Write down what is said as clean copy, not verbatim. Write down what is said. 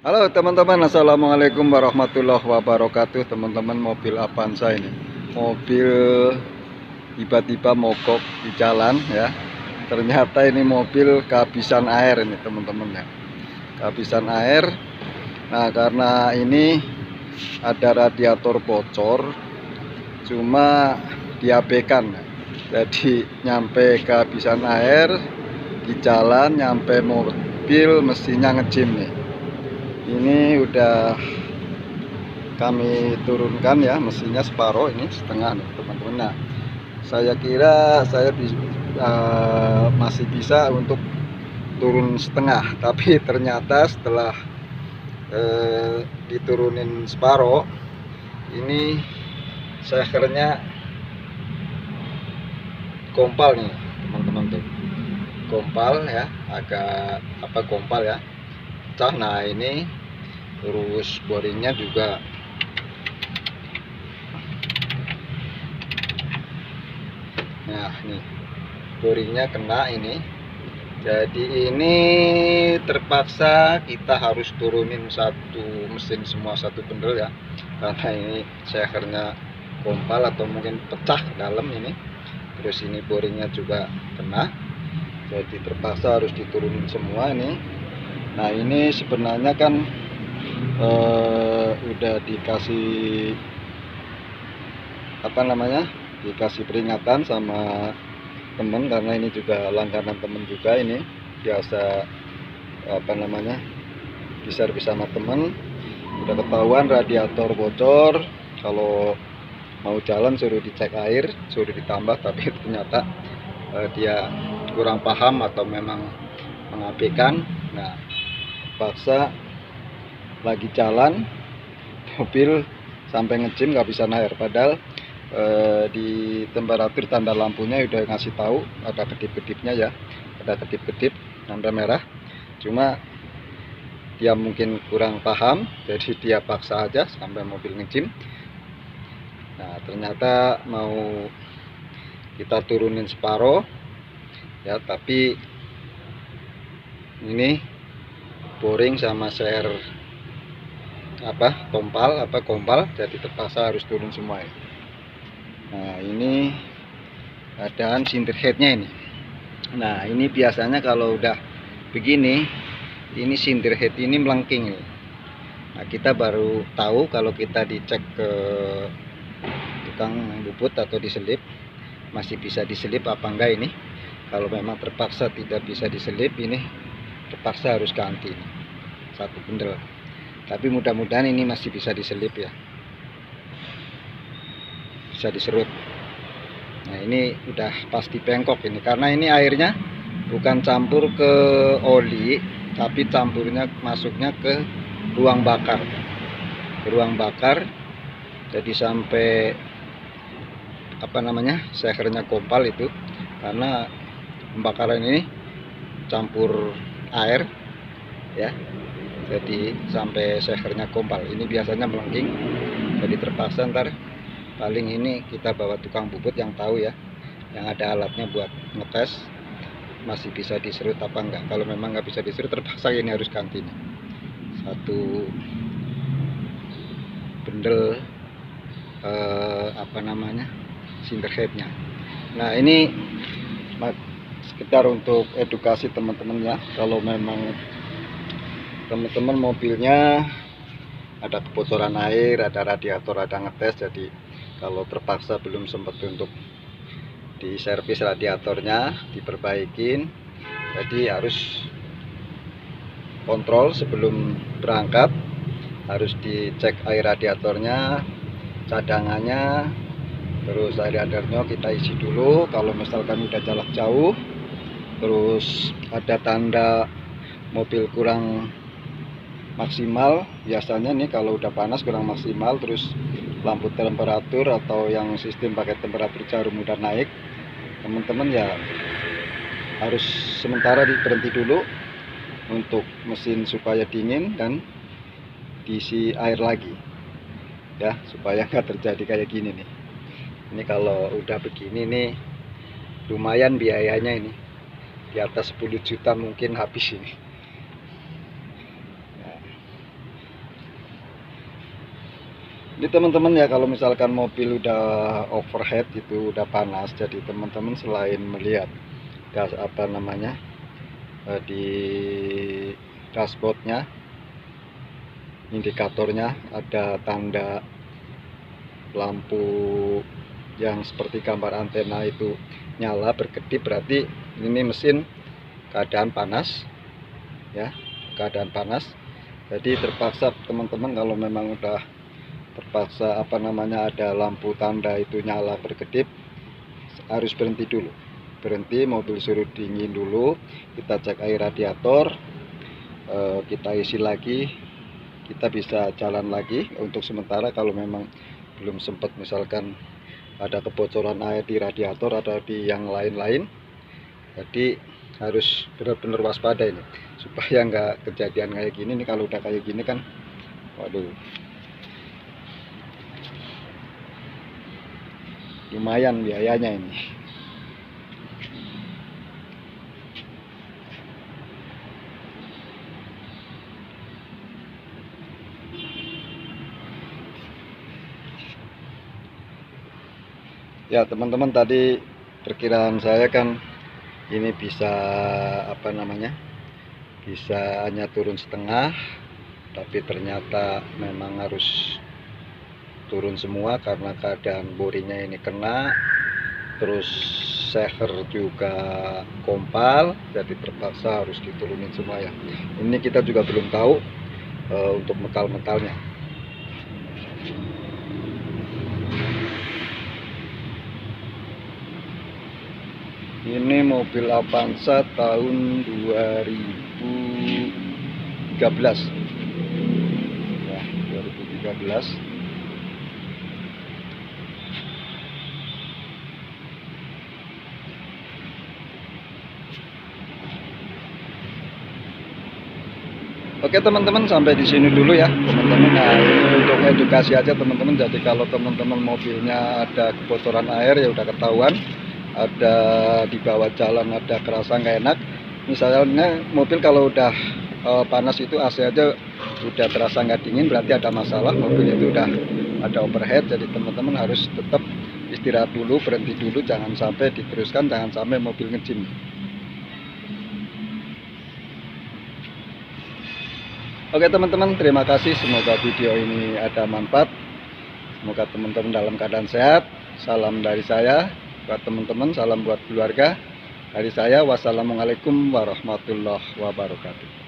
Halo teman-teman, assalamualaikum warahmatullahi wabarakatuh. Teman-teman, mobil Avanza ini, mobil tiba-tiba mogok di jalan ya. Ternyata ini mobil kehabisan air ini teman-teman ya, kehabisan air. Nah, karena ini ada radiator bocor, cuma diabaikan. Jadi nyampe kehabisan air di jalan, nyampe mobil mesinnya ngejim nih. Ini udah kami turunkan ya, mesinnya separuh, ini setengah nih teman-teman. Nah, saya kira saya masih bisa untuk turun setengah, tapi ternyata setelah diturunin separuh, ini sehernya kompal nih teman-teman tuh, kompal ya, agak kompal ya, pecah. Nah, ini terus boringnya juga nih boringnya kena ini. Jadi ini terpaksa kita harus turunin satu mesin, semua satu bundel ya, karena ini sehernya kompal atau mungkin pecah dalam ini. Terus ini boringnya juga kena, jadi terpaksa harus diturunin semua ini. Nah, ini sebenarnya kan udah dikasih dikasih peringatan sama temen, karena ini juga langganan temen juga, ini biasa diservis sama temen. Udah ketahuan radiator bocor, kalau mau jalan suruh dicek air, suruh ditambah, tapi ternyata dia kurang paham atau memang mengabaikan. Nah, paksa lagi jalan mobil sampai ngejim nggak bisa air, padahal di temperatur tanda lampunya udah ngasih tahu ada kedip-kedipnya ya, ada kedip-kedip tanda merah. Cuma dia mungkin kurang paham, jadi dia paksa aja sampai mobil ngejim. Nah, ternyata mau kita turunin separuh ya, tapi ini boring sama share kompal, jadi terpaksa harus turun semua ya. Nah, ini keadaan sinter headnya ini. Nah, ini biasanya kalau udah begini, ini sinter head ini melengking nih. Nah, kita baru tahu kalau kita dicek ke tukang bubut atau diselip, masih bisa diselip apa enggak ini. Kalau memang terpaksa tidak bisa diselip, ini terpaksa harus ganti ini, satu bundel. Tapi mudah-mudahan ini masih bisa diselip ya, bisa diserut. Nah, ini udah pasti bengkok ini, karena ini airnya bukan campur ke oli, tapi campurnya masuknya ke ruang bakar, jadi sampai sehernya kompal itu, karena pembakaran ini campur air ya, jadi sampai sehernya kompal. Ini biasanya melengking, jadi terpaksa ntar paling ini kita bawa tukang bubut yang tahu ya, yang ada alatnya buat ngetes masih bisa diserut apa enggak. Kalau memang nggak bisa diserut, terpaksa ini harus ganti nih, satu bundel sinter headnya. Nah, ini sekedar untuk edukasi teman-teman ya, kalau memang teman-teman mobilnya ada kebocoran air, ada radiator, ada ngetes, jadi kalau terpaksa belum sempat untuk diservis radiatornya, diperbaikin, jadi harus kontrol sebelum berangkat, harus dicek air radiatornya, cadangannya, terus air radiatornya kita isi dulu. Kalau misalkan udah jarak jauh, terus ada tanda mobil kurang maksimal, biasanya nih kalau udah panas kurang maksimal, terus lampu temperatur atau yang sistem pakai temperatur jarum udah naik, teman-teman ya harus sementara berhenti dulu untuk mesin supaya dingin dan diisi air lagi ya, supaya nggak terjadi kayak gini nih. Ini kalau udah begini nih lumayan biayanya, ini di atas 10 juta mungkin habis ini. Ini teman-teman ya, kalau misalkan mobil udah overhead itu udah panas, jadi teman-teman selain melihat gas apa namanya di dashboardnya, indikatornya ada tanda lampu yang seperti gambar antena itu nyala berkedip, berarti ini mesin keadaan panas ya, keadaan panas. Jadi terpaksa teman-teman kalau memang udah terpaksa apa namanya ada lampu tanda itu nyala berkedip, harus berhenti dulu, berhenti, mobil suruh dingin dulu, kita cek air radiator, kita isi lagi, kita bisa jalan lagi. Untuk sementara kalau memang belum sempat misalkan ada kebocoran air di radiator atau di yang lain-lain, jadi harus benar-benar waspada ini supaya nggak kejadian kayak gini nih. Kalau udah kayak gini kan waduh, lumayan biayanya ini. Ya teman-teman, tadi perkiraan saya kan ini bisa apa namanya, bisa hanya turun setengah, tapi ternyata memang harus turun semua karena keadaan borinya ini kena, terus seher juga kompal, jadi terpaksa harus diturunin semua ya. Ini kita juga belum tahu untuk metal-metalnya. Ini mobil Avanza tahun 2013 ya, 2013. Oke teman-teman, sampai di sini dulu ya teman-teman. Nah, ini untuk edukasi aja teman-teman. Jadi kalau teman-teman mobilnya ada kebocoran air ya udah ketahuan, ada di bawah jalan ada kerasa nggak enak. Misalnya mobil kalau udah panas itu AC aja udah terasa nggak dingin, berarti ada masalah, mobil itu udah ada overhead. Jadi teman-teman harus tetap istirahat dulu, berhenti dulu, jangan sampai diteruskan, jangan sampai mobil ngejim. Oke teman-teman, terima kasih, semoga video ini ada manfaat, semoga teman-teman dalam keadaan sehat. Salam dari saya buat teman-teman, salam buat keluarga dari saya. Wassalamualaikum warahmatullahi wabarakatuh.